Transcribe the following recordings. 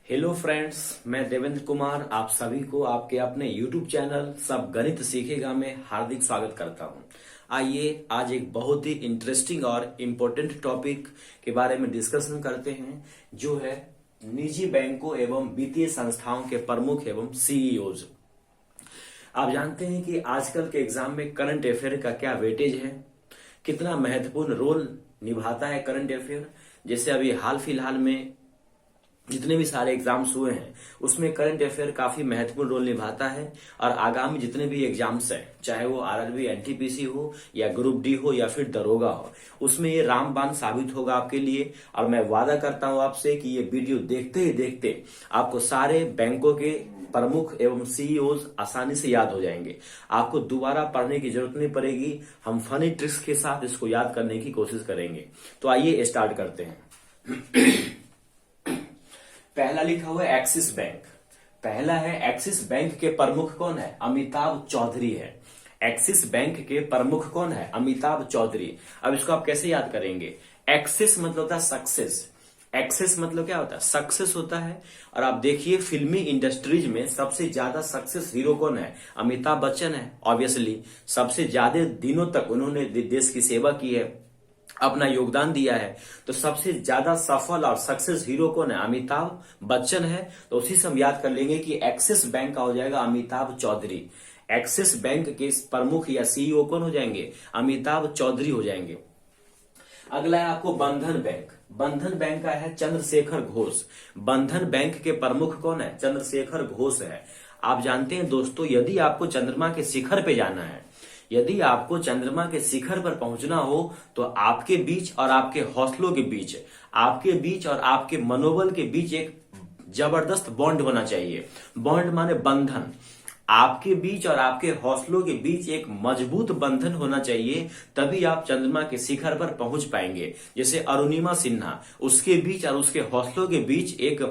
Hello friends, मैं देवेंद्र कुमार आप सभी को आपके अपने YouTube चैनल सब गणित सीखेगा में हार्दिक स्वागत करता हूं। आइए आज एक बहुत ही इंटरेस्टिंग और इम्पोर्टेंट टॉपिक के बारे में डिस्कशन करते हैं, जो है निजी बैंकों एवं वित्तीय संस्थाओं के प्रमुख एवं सीईओज। आप जानते हैं कि आजकल के एग्जाम में करंट अफेयर का क्या वेटेज है, कितना महत्वपूर्ण रोल निभाता है करंट अफेयर। जैसे अभी हाल फिलहाल में जितने भी सारे एग्जाम्स हुए हैं उसमें करंट अफेयर काफी महत्वपूर्ण रोल निभाता है, और आगामी जितने भी एग्जाम्स हैं, चाहे वो आरआरबी एनटीपीसी हो या ग्रुप डी हो या फिर दरोगा हो, उसमें ये रामबाण साबित होगा आपके लिए। और मैं वादा करता हूं आपसे कि ये वीडियो देखते ही देखते आपको सारे बैंकों के प्रमुख एवं सीईओज आसानी से याद हो जाएंगे। आपको दोबारा पढ़ने की जरूरत नहीं पड़ेगी। हम फनी ट्रिक्स के साथ इसको याद करने की कोशिश करेंगे। तो आइए स्टार्ट करते हैं। पहला लिखा हुआ है एक्सिस बैंक। पहला है एक्सिस बैंक के प्रमुख कौन है? अमिताभ चौधरी है। एक्सिस बैंक के प्रमुख कौन है? अमिताभ चौधरी। अब इसको आप कैसे याद करेंगे? एक्सिस मतलब होता है सक्सेस। एक्सेस मतलब क्या होता है? सक्सेस होता है। और आप देखिए फिल्मी इंडस्ट्रीज में सबसे ज्यादा सक्सेस हीरो कौन है? अमिताभ बच्चन है। ऑब्वियसली सबसे ज्यादा दिनों तक उन्होंने देश की सेवा की है, अपना योगदान दिया है। तो सबसे ज्यादा सफल और सक्सेस हीरो कौन है? अमिताभ बच्चन है। तो उसी से हम याद कर लेंगे कि एक्सिस बैंक का हो जाएगा अमिताभ चौधरी। एक्सिस बैंक के प्रमुख या सीईओ कौन हो जाएंगे? अमिताभ चौधरी हो जाएंगे। अगला है आपको बंधन बैंक। बंधन बैंक का है चंद्रशेखर घोष। बंधन बैंक के प्रमुख कौन है? चंद्रशेखर घोष है। आप जानते हैं दोस्तों, यदि आपको चंद्रमा के शिखर पे जाना है, यदि आपको चंद्रमा के शिखर पर पहुंचना हो, तो आपके बीच और आपके हौसलों के बीच, आपके बीच और आपके मनोबल के बीच एक जबरदस्त बॉन्ड होना चाहिए। बॉन्ड माने बंधन। आपके बीच और आपके हौसलों के बीच एक मजबूत बंधन होना चाहिए, तभी आप चंद्रमा के शिखर पर पहुंच पाएंगे। जैसे अरुणिमा सिन्हा, उसके बीच और उसके हौसलों के बीच एक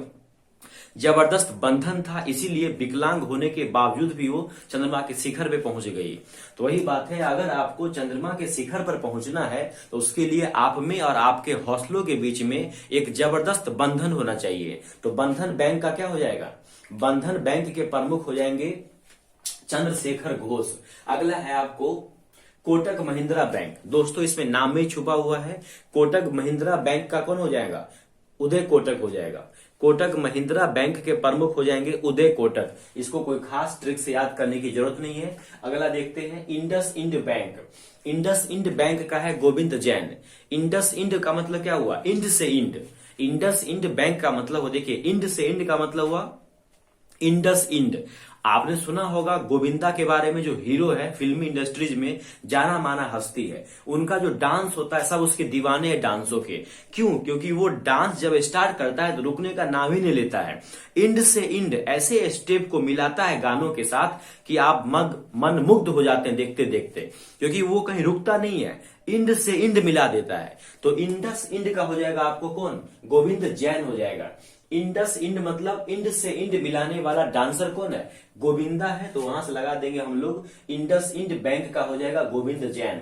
जबरदस्त बंधन था, इसीलिए विकलांग होने के बावजूद भी वो चंद्रमा के शिखर पे पहुंच गई। तो वही बात है, अगर आपको चंद्रमा के शिखर पर पहुंचना है तो उसके लिए आप में और आपके हौसलों के बीच में एक जबरदस्त बंधन होना चाहिए। तो बंधन बैंक का क्या हो जाएगा? बंधन बैंक के प्रमुख हो जाएंगे चंद्रशेखर घोष। अगला है आपको कोटक महिंद्रा बैंक। दोस्तों इसमें नाम में ही छुपा हुआ है। कोटक महिंद्रा बैंक का कौन हो जाएगा? उदय कोटक हो जाएगा। कोटक महिंद्रा बैंक के प्रमुख हो जाएंगे उदय कोटक। इसको कोई खास ट्रिक से याद करने की जरूरत नहीं है। अगला देखते हैं IndusInd bank. IndusInd bank का है गोविंद जैन। इंडस इंड का मतलब क्या हुआ? इंड से इंड। इंडस इंड बैंक का मतलब हो, देखिए इंड से इंड का मतलब हुआ इंडस इंड। आपने सुना होगा गोविंदा के बारे में, जो हीरो है फिल्मी इंडस्ट्रीज में जाना माना हस्ती है। उनका जो डांस होता है सब उसके दीवाने हैं डांसों के। क्यों? क्योंकि वो डांस जब स्टार्ट करता है तो रुकने का नाम ही नहीं लेता है। इंड से इंड ऐसे स्टेप को मिलाता है गानों के साथ कि आप मन मुग्ध हो जाते हैं देखते देखते, क्योंकि वो कहीं रुकता नहीं है, इंड से इंड मिला देता है। तो इंडस इंड का हो जाएगा आपको कौन? गोविंद जैन हो जाएगा। इंडस इंड मतलब इंड से इंड मिलाने वाला डांसर कौन है? गोविंदा है। तो वहां से लगा देंगे हम लोग, इंडस इंड बैंक का हो जाएगा गोविंद जैन।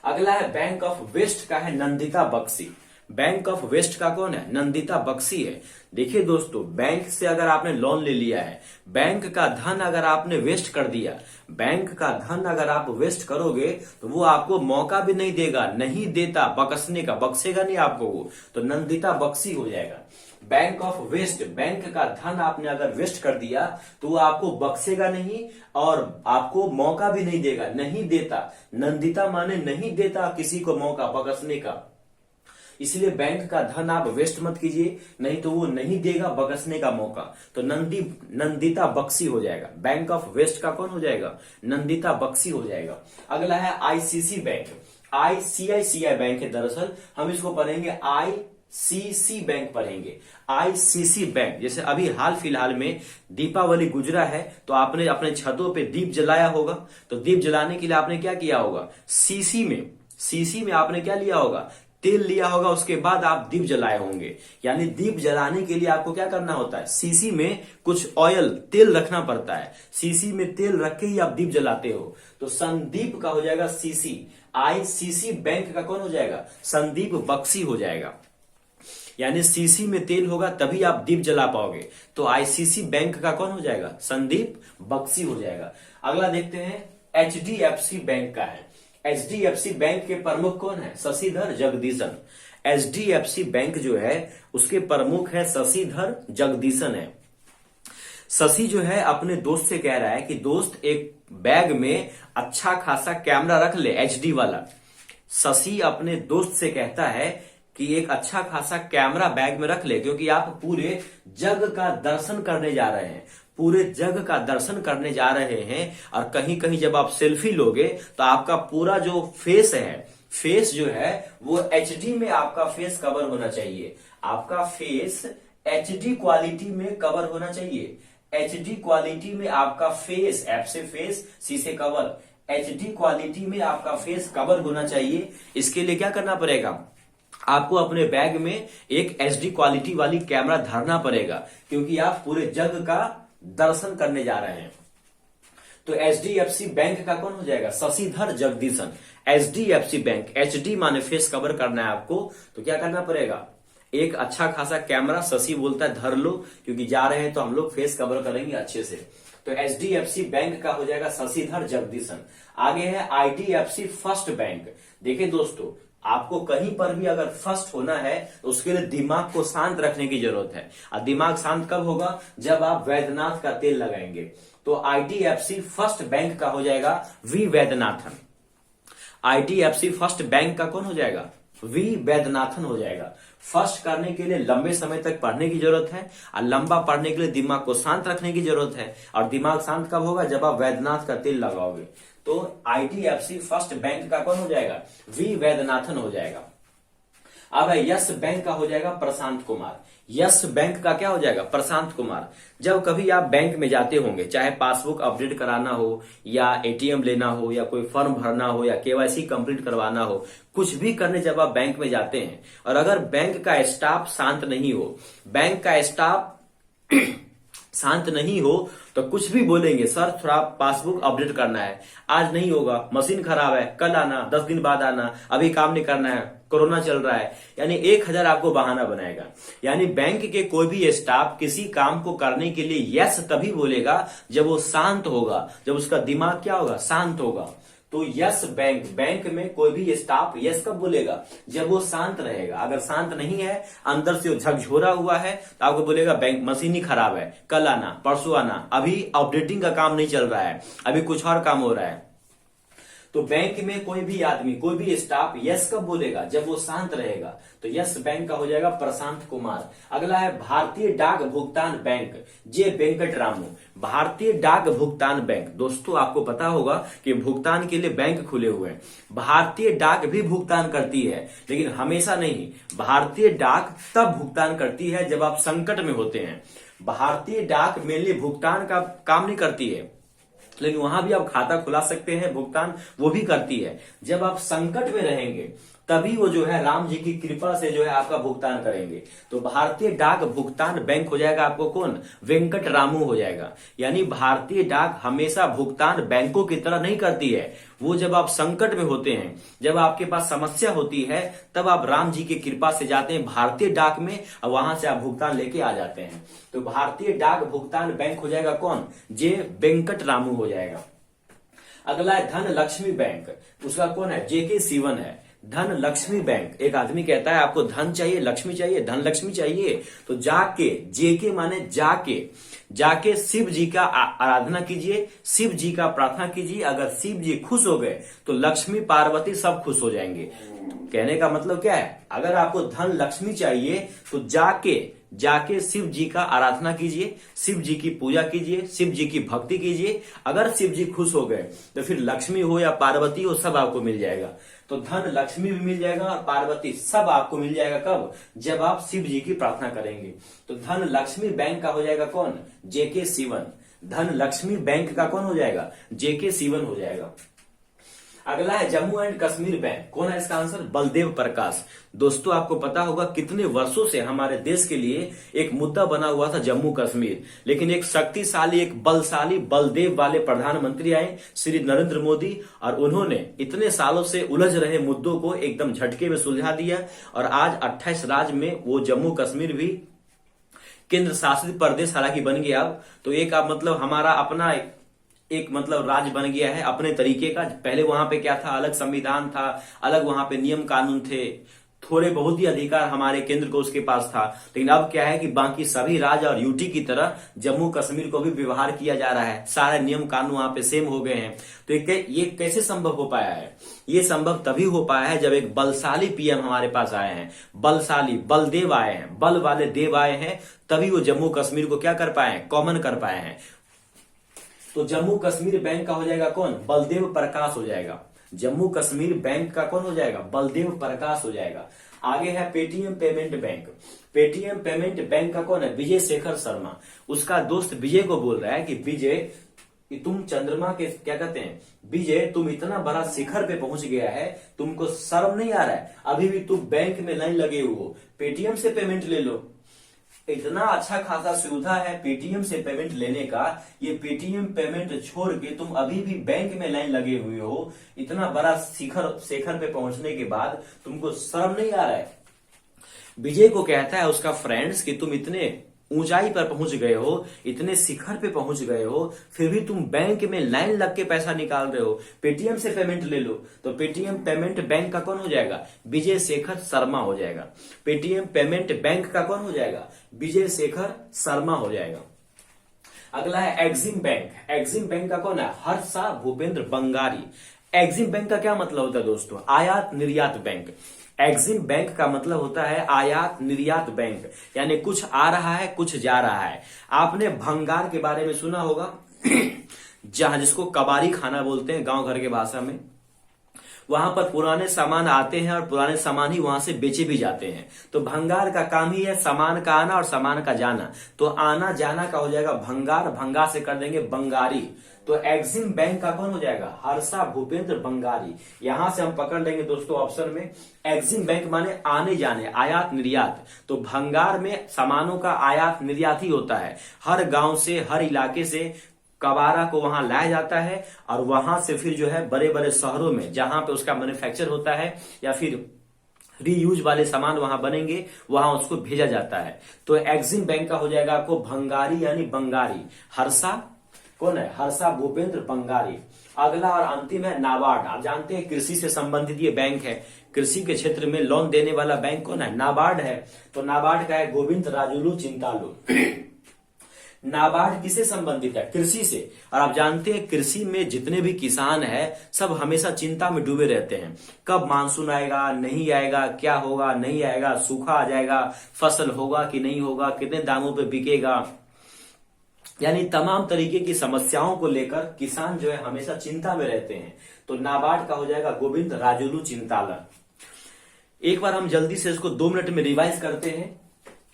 अगला है बैंक ऑफ वेस्ट का है Nandita Bakshi. Bank of west का कौन है? नंदिता बख्शी है। देखिए दोस्तों, बैंक से अगर आपने लोन ले लिया है, बैंक का धन अगर आपने वेस्ट कर दिया, बैंक का धन अगर आप वेस्ट करोगे तो वो आपको मौका भी नहीं देगा, नहीं देता बकसने का, बख्शेगा नहीं आपको वो। तो नंदिता बख्शी हो जाएगा। बैंक ऑफ वेस्ट, बैंक का धन आपने अगर वेस्ट कर दिया तो वो आपको बख्शेगा नहीं और आपको मौका भी नहीं देगा, नहीं देता। नंदिता माने नहीं देता किसी को मौका बकसने का। इसलिए बैंक का धन आप वेस्ट मत कीजिए, नहीं तो वो नहीं देगा बकसने का मौका। तो नंदिता बख्शी हो जाएगा। बैंक ऑफ वेस्ट का कौन हो जाएगा? नंदिता बख्शी हो जाएगा। अगला है आईसीसी बैंक। आईसीआईसीआई बैंक है, दरअसल हम इसको पढ़ेंगे आईसीसी बैंक पढ़ेंगे। आईसीसी बैंक, जैसे अभी हाल फिलहाल में दीपावली गुजरा है तो आपने अपने छतों पे दीप जलाया होगा। तो दीप जलाने के लिए आपने क्या किया होगा? सीसी में आपने क्या लिया होगा? तेल लिया होगा। उसके बाद आप दीप जलाए होंगे। यानी दीप जलाने के लिए आपको क्या करना होता है? सीसी में कुछ ऑयल, तेल रखना पड़ता है। सीसी में तेल रख के ही आप दीप जलाते हो। तो संदीप का हो जाएगा सीसी। आईसीसी बैंक का कौन हो जाएगा? संदीप बख्शी हो जाएगा। यानी सीसी में तेल होगा तभी आप दीप जला पाओगे। तो आईसीसी बैंक का कौन हो जाएगा? संदीप बख्शी हो जाएगा। अगला देखते हैं एचडीएफसी बैंक का है। एचडीएफसी बैंक के प्रमुख कौन है? शशिधर जगदीशन। एचडीएफसी बैंक जो है उसके प्रमुख है शशिधर जगदीशन है। शशि जो है अपने दोस्त से कह रहा है कि दोस्त एक बैग में अच्छा खासा कैमरा रख ले, एचडी वाला। शशि अपने दोस्त से कहता है कि एक अच्छा खासा कैमरा बैग में रख ले, क्योंकि आप पूरे जग का दर्शन करने जा रहे हैं, पूरे जग का दर्शन करने जा रहे हैं। और कहीं कहीं जब आप सेल्फी लोगे तो आपका पूरा जो फेस है, फेस जो है वो एचडी में आपका फेस कवर होना चाहिए। आपका फेस एचडी क्वालिटी में कवर होना चाहिए। एचडी क्वालिटी में आपका फेस, एफ से फेस, सी से कवर, एचडी क्वालिटी में आपका फेस कवर होना चाहिए। इसके लिए क्या करना पड़ेगा? आपको अपने बैग में एक एचडी क्वालिटी वाली कैमरा धरना पड़ेगा, क्योंकि आप पूरे जग का दर्शन करने जा रहे हैं। तो एचडीएफसी बैंक का कौन हो जाएगा? Shashidhar Jagdishan. HDFC bank, HD माने फेस कवर करना है आपको, तो क्या करना पड़ेगा? एक अच्छा खासा कैमरा, शशि बोलता है धर लो, क्योंकि जा रहे हैं तो हम लोग फेस कवर करेंगे अच्छे से। तो एचडीएफसी बैंक का हो जाएगा शशिधर जगदीशन। आगे है आईडीएफसी फर्स्ट बैंक। देखिए दोस्तों, आपको कहीं पर भी अगर फर्स्ट होना है तो उसके लिए दिमाग को शांत रखने की जरूरत है। और दिमाग शांत कब होगा? जब आप वैद्यनाथ का तेल लगाएंगे। तो आईडीएफसी फर्स्ट बैंक का हो जाएगा V Vaidyanathan. IDFC first bank का कौन हो जाएगा? वी वैद्यनाथन हो जाएगा। फर्स्ट करने के लिए लंबे समय तक पढ़ने की जरूरत है, और लंबा पढ़ने के लिए दिमाग को शांत रखने की जरूरत है। और दिमाग शांत कब होगा? जब आप वैद्यनाथ का तेल लगाओगे। तो आईडीएफसी फर्स्ट बैंक का कौन हो जाएगा? वी वैद्यनाथन हो जाएगा। अब यस बैंक का हो जाएगा प्रशांत कुमार। यस बैंक का क्या हो जाएगा? प्रशांत कुमार। जब कभी आप बैंक में जाते होंगे, चाहे पासबुक अपडेट कराना हो, या एटीएम लेना हो, या कोई फॉर्म भरना हो, या केवाईसी कंप्लीट करवाना हो, कुछ भी करने जब आप बैंक में जाते हैं, और अगर बैंक का स्टाफ शांत नहीं हो, बैंक का स्टाफ शांत नहीं हो, तो कुछ भी बोलेंगे, सर थोड़ा पासबुक अपडेट करना है, आज नहीं होगा, मशीन खराब है, कल आना, 10 दिन बाद आना, अभी काम नहीं करना है, कोरोना चल रहा है। यानी 1000 आपको बहाना बनाएगा। यानी बैंक के कोई भी स्टाफ किसी काम को करने के लिए यस तभी बोलेगा जब वो शांत होगा, जब उसका दिमाग क्या होगा? शांत होगा। तो यस बैंक, बैंक में कोई भी स्टाफ यस कब बोलेगा? जब वो शांत रहेगा। अगर शांत नहीं है, अंदर से वो झकझोरा हुआ है, तो आपको बोलेगा बैंक मशीन ही खराब है, कल आना, परसों आना, अभी अपडेटिंग का काम नहीं चल रहा है, अभी कुछ और काम हो रहा है। तो बैंक में कोई भी आदमी, कोई भी स्टाफ यस कब बोलेगा? जब वो शांत रहेगा। तो यस बैंक का हो जाएगा प्रशांत कुमार। अगला है भारतीय डाक भुगतान बैंक, जे वेंकट रामू। भारतीय डाक भुगतान बैंक, दोस्तों आपको पता होगा कि भुगतान के लिए बैंक खुले हुए हैं। भारतीय डाक भी भुगतान करती है, लेकिन हमेशा नहीं। भारतीय डाक तब भुगतान करती है जब आप संकट में होते हैं। भारतीय डाक मेनली भुगतान का काम नहीं करती है, लेकिन वहां भी आप खाता खुला सकते हैं, भुगतान वो भी करती है। जब आप संकट में रहेंगे तभी वो जो है राम जी की कृपा से जो है आपका भुगतान करेंगे। तो भारतीय डाक भुगतान बैंक हो जाएगा आपको कौन? वेंकट रामू हो जाएगा। यानी भारतीय डाक हमेशा भुगतान बैंकों की तरह नहीं करती है। वो जब आप संकट में होते हैं, जब आपके पास समस्या होती है, तब आप राम जी की कृपा से जाते हैं भारतीय डाक में, और वहां से आप भुगतान लेके आ जाते हैं। तो भारतीय डाक भुगतान बैंक हो जाएगा कौन? जे वेंकट रामू हो जाएगा। अगला है धन लक्ष्मी बैंक, उसका कौन है? जेके सीवन है। धन लक्ष्मी बैंक, एक आदमी कहता है आपको धन चाहिए, लक्ष्मी चाहिए, धन लक्ष्मी चाहिए, तो जाके, जेके माने जाके, जाके शिव जी का आराधना कीजिए, शिव जी का प्रार्थना कीजिए। अगर शिव जी खुश हो गए तो लक्ष्मी पार्वती सब खुश हो जाएंगे। कहने का मतलब क्या है? अगर आपको धन लक्ष्मी चाहिए तो जाके शिव जी का आराधना कीजिए, शिव जी की पूजा कीजिए, शिव जी की भक्ति कीजिए। अगर शिव जी खुश हो गए तो फिर लक्ष्मी हो या पार्वती हो, सब आपको मिल जाएगा। तो धन लक्ष्मी भी मिल जाएगा और पार्वती सब आपको मिल जाएगा। कब? जब आप शिव जी की प्रार्थना करेंगे। तो धन लक्ष्मी बैंक का हो जाएगा कौन? जेके सीवन। धन लक्ष्मी बैंक का कौन हो जाएगा? जेके सीवन हो जाएगा। अगला है जम्मू एंड कश्मीर बैंक। कौन है इसका आंसर? बलदेव प्रकाश। दोस्तों आपको पता होगा कितने वर्षों से हमारे देश के लिए एक मुद्दा बना हुआ था जम्मू कश्मीर, लेकिन एक शक्तिशाली, एक बलशाली, बलदेव वाले प्रधानमंत्री आए श्री नरेंद्र मोदी, और उन्होंने इतने सालों से उलझ रहे मुद्दों को एकदम झटके में सुलझा दिया, और आज 28 राज्य में वो जम्मू कश्मीर भी केंद्र शासित प्रदेश हालांकि बन गया अब, तो एक आप मतलब हमारा अपना एक मतलब राज्य बन गया है अपने तरीके का। पहले वहां पे क्या था, अलग संविधान था, अलग वहां पे नियम कानून थे, थोड़े बहुत ही अधिकार हमारे केंद्र को उसके पास था, लेकिन अब क्या है कि बाकी सभी राज्य और यूटी की तरह जम्मू कश्मीर को भी व्यवहार किया जा रहा है, सारे नियम कानून वहां पे सेम हो गए हैं। तो ये कैसे संभव हो पाया है? ये संभव तभी हो पाया है जब एक बलशाली पीएम हमारे पास आए हैं, बलशाली बलदेव आए हैं, बल वाले देव आए हैं, तभी वो जम्मू कश्मीर को क्या कर पाए हैं, कॉमन कर पाए हैं। तो जम्मू कश्मीर बैंक का हो जाएगा कौन? बलदेव प्रकाश हो जाएगा। जम्मू कश्मीर बैंक का कौन हो जाएगा? बलदेव प्रकाश हो जाएगा। आगे है Paytm payment bank. Paytm payment bank का कौन है? विजय शेखर शर्मा। उसका दोस्त विजय को बोल रहा है कि विजय तुम चंद्रमा के क्या कहते हैं, विजय तुम इतना बड़ा शिखर पे पहुंच गया है, तुमको शर्म नहीं आ रहा है? अभी भी तुम बैंक में लाइन लगे हो, पेटीएम से पेमेंट ले लो। इतना अच्छा खासा सुविधा है पेटीएम से पेमेंट लेने का, ये पेटीएम पेमेंट छोड़ के तुम अभी भी बैंक में लाइन लगे हुए हो, इतना बड़ा शिखर पे पहुंचने के बाद तुमको शर्म नहीं आ रहा है? विजय को कहता है उसका फ्रेंड्स कि तुम इतने ऊंचाई पर पहुंच गए हो, इतने शिखर पे पहुंच गए हो, फिर भी तुम बैंक में लाइन लग के पैसा निकाल रहे हो, पेटीएम से पेमेंट ले लो। तो पेटीएम पेमेंट बैंक का कौन हो जाएगा? विजय शेखर शर्मा हो जाएगा। पेटीएम पेमेंट बैंक का कौन हो जाएगा? विजय शेखर शर्मा हो जाएगा। अगला है एक्सिम बैंक। एक्सिम बैंक का कौन है? हर्षा भूपेंद्र बंगारी। एक्सिम बैंक का क्या मतलब होता है दोस्तों? आयात निर्यात बैंक। एक्सिम बैंक का मतलब होता है आयात निर्यात बैंक, यानी कुछ आ रहा है कुछ जा रहा है। आपने भंगार के बारे में सुना होगा जहां जिसको कबाड़ी खाना बोलते हैं गांव घर के भाषा में, वहां पर पुराने सामान आते हैं और पुराने सामान ही वहां से बेचे भी जाते हैं। तो भंगार का काम ही है सामान का आना और सामान का जाना, तो आना जाना का हो जाएगा भंगार, भंगार से कर देंगे बंगारी। तो एक्सिम बैंक का कौन हो जाएगा? हर्षा भूपेंद्र बंगारी। यहां से हम पकड़ लेंगे दोस्तों ऑप्शन में, एक्सिम बैंक माने आने जाने, आयात निर्यात। तो भंगार में सामानों का आयात निर्यात ही होता है, हर गांव से हर इलाके से कबाड़ा को वहां लाया जाता है, और वहां से फिर जो है बड़े बड़े शहरों में जहां पे उसका मैन्युफैक्चर होता है या फिर रीयूज वाले सामान वहां बनेंगे, वहां उसको भेजा जाता है। तो एक्सिम बैंक का हो जाएगा आपको भंगारी यानी बंगारी। हर्षा कौन है? हर्षा भूपेंद्र बंगारी। अगला और अंतिम है नाबार्ड। आप जानते हैं कृषि से संबंधित ये बैंक है, कृषि के क्षेत्र में लोन देने वाला बैंक कौन है? नाबार्ड है। तो नाबार्ड का है गोविंद राजुलू चिंतालू। नाबार्ड किसे संबंधित है? कृषि से। और आप जानते हैं कृषि में जितने भी किसान हैं सब हमेशा चिंता में डूबे रहते हैं, कब मानसून आएगा नहीं आएगा, क्या होगा नहीं आएगा, सूखा आ जाएगा, फसल होगा कि नहीं होगा, कितने दामों पे बिकेगा, यानी तमाम तरीके की समस्याओं को लेकर किसान जो है हमेशा चिंता में रहते हैं। तो नाबार्ड का हो जाएगा गोविंद राजुलू चिंताला। एक बार हम जल्दी से इसको 2 मिनट में रिवाइज करते हैं।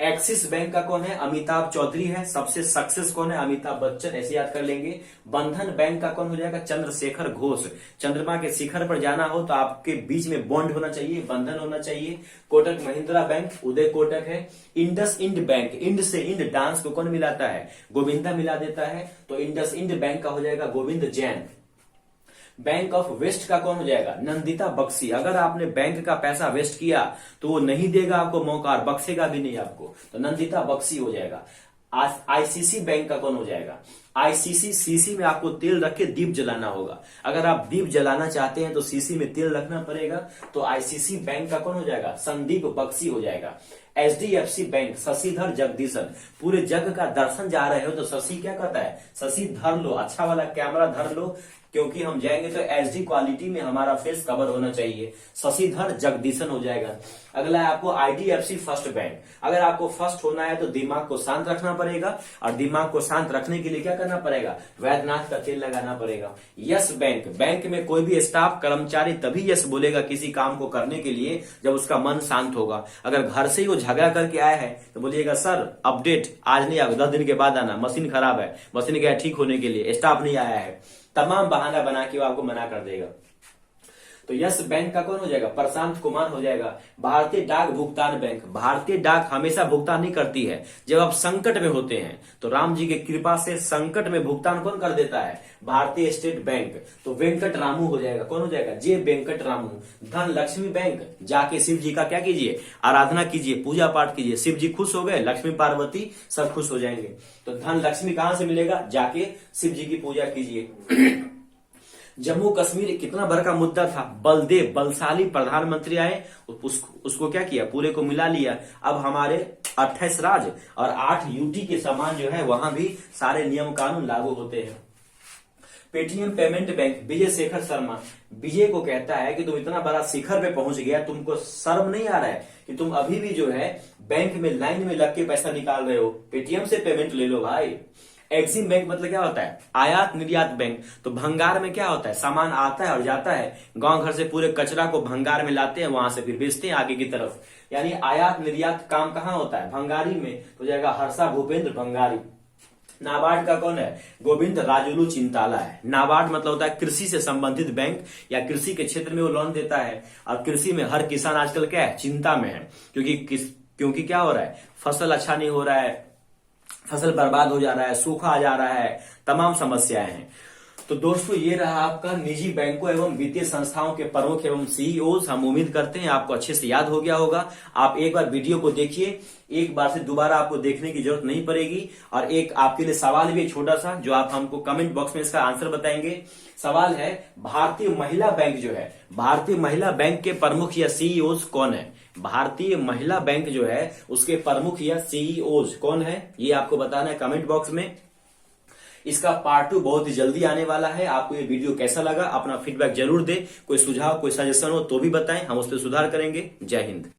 एक्सिस बैंक का कौन है? अमिताभ चौधरी है। सबसे सक्सेस कौन है? अमिताभ बच्चन, ऐसे याद कर लेंगे। बंधन बैंक का कौन हो जाएगा? चंद्रशेखर घोष। चंद्रमा के शिखर पर जाना हो तो आपके बीच में बॉन्ड होना चाहिए, बंधन होना चाहिए। कोटक महिंद्रा बैंक उदय कोटक है। इंडस इंड बैंक, इंड से इंड डांस को कौन मिलाता है? गोविंदा मिला देता है, तो इंडस इंड बैंक का हो जाएगा Govind Jain. Bank of west का कौन हो जाएगा? नंदिता बख्शी। अगर आपने बैंक का पैसा वेस्ट किया तो वो नहीं देगा आपको मौका और बख्शेगा भी नहीं आपको, तो नंदिता बख्शी हो जाएगा। आईसीसी बैंक का कौन हो जाएगा? आईसीसी, सीसी में आपको तेल रख के दीप जलाना होगा। अगर आप दीप जलाना चाहते हैं तो सीसी में तेल रखना पड़ेगा, तो आईसीसी बैंक का कौन हो जाएगा? संदीप बख्शी हो जाएगा। HDFC bank, Shashidhar Jagdishan. पूरे जग का दर्शन जा रहे हो तो शशि क्या कहता है? शशि धर लो, अच्छा वाला कैमरा धर लो, क्योंकि हम जाएंगे तो एचडी क्वालिटी में हमारा फेस कवर होना चाहिए। शशिधर जगदीशन हो जाएगा। अगला है आपको आईडीएफसी फर्स्ट बैंक। अगर आपको फर्स्ट होना है तो दिमाग को शांत रखना पड़ेगा, और दिमाग को शांत रखने के लिए क्या करना पड़ेगा? वैद्यनाथ का तेल लगाना पड़ेगा। यस बैंक, बैंक में कोई भी स्टाफ कर्मचारी तभी यस बोलेगा किसी काम को करने के लिए जब उसका मन शांत होगा। अगर घर से ही वो झगड़ा करके आया है तो बोलिएगा सर अपडेट आज नहीं आएगा, 10 दिन के बाद आना, मशीन खराब है, मशीन गया ठीक होने के लिए, स्टाफ नहीं आया है, तमाम बहाना बना के वो आपको मना कर देगा। तो यस बैंक का कौन हो जाएगा? प्रशांत कुमार हो जाएगा। भारतीय डाक भुगतान बैंक, भारतीय डाक हमेशा भुगतान नहीं करती है, जब आप संकट में होते हैं तो राम जी की कृपा से संकट में भुगतान कौन कर देता है? भारतीय स्टेट बैंक। तो वेंकट रामू हो जाएगा, कौन हो जाएगा? जे वेंकट रामू। धन लक्ष्मी बैंक, जाके शिव जी का क्या कीजिए? आराधना कीजिए, पूजा पाठ कीजिए, शिव जी खुश हो गए, लक्ष्मी पार्वती सब खुश हो जाएंगे। तो धन लक्ष्मी कहां से मिलेगा? जाके शिव जी की पूजा कीजिए। जम्मू कश्मीर कितना बड़ा का मुद्दा था, बलदेव बलशाली प्रधानमंत्री आए, उसको क्या किया? पूरे को मिला लिया। अब हमारे 28 राज्य और 8 यूटी के समान जो है वहां भी सारे नियम कानून लागू होते हैं। Paytm payment bank, Vijay Shekhar Sharma, विजय को कहता है कि तुम इतना बड़ा शिखर पे पहुंच गया, तुमको शर्म नहीं आ रहा है कि तुम अभी भी जो है बैंक में लाइन में लग के पैसा निकाल रहे हो? पेटीएम से पेमेंट ले लो भाई। एक्सिम बैंक मतलब क्या होता है? आयात निर्यात बैंक। तो भंगार में क्या होता है? सामान आता है और जाता है, गांव घर से पूरे कचरा को भंगार में लाते हैं, वहां से फिर बेचते हैं आगे की तरफ। यानी आयात निर्यात काम कहाँ होता है? भंगारी में। तो जाएगा हर्षा भूपेंद्र भंगारी। नाबार्ड का कौन है? गोविंद राजुलू चिंताला है। नाबार्ड मतलब होता है कृषि से संबंधित बैंक, या कृषि के क्षेत्र में वो लोन देता है। और कृषि में हर किसान आजकल क्या है? चिंता में है, क्योंकि क्या हो रहा है? फसल अच्छा नहीं हो रहा है, फसल बर्बाद हो जा रहा है, सूखा आ जा रहा है, तमाम समस्याएं हैं। तो दोस्तों ये रहा आपका निजी बैंकों एवं वित्तीय संस्थाओं के प्रमुख एवं सीईओज। हम उम्मीद करते हैं आपको अच्छे से याद हो गया होगा। आप एक बार वीडियो को देखिए, एक बार से दोबारा आपको देखने की जरूरत नहीं पड़ेगी। और एक आपके लिए सवाल भी छोटा सा, जो आप हमको कमेंट बॉक्स में इसका आंसर बताएंगे। सवाल है, भारतीय महिला बैंक जो है, भारतीय महिला बैंक के प्रमुख या सीईओज कौन है? भारतीय महिला बैंक जो है उसके प्रमुख या सीईओज कौन है, ये आपको बताना है कमेंट बॉक्स में। इसका पार्ट 2 बहुत ही जल्दी आने वाला है। आपको ये वीडियो कैसा लगा? अपना फीडबैक जरूर दे। कोई सुझाव कोई सजेशन हो तो भी बताएं, हम उस पर सुधार करेंगे। जय हिंद।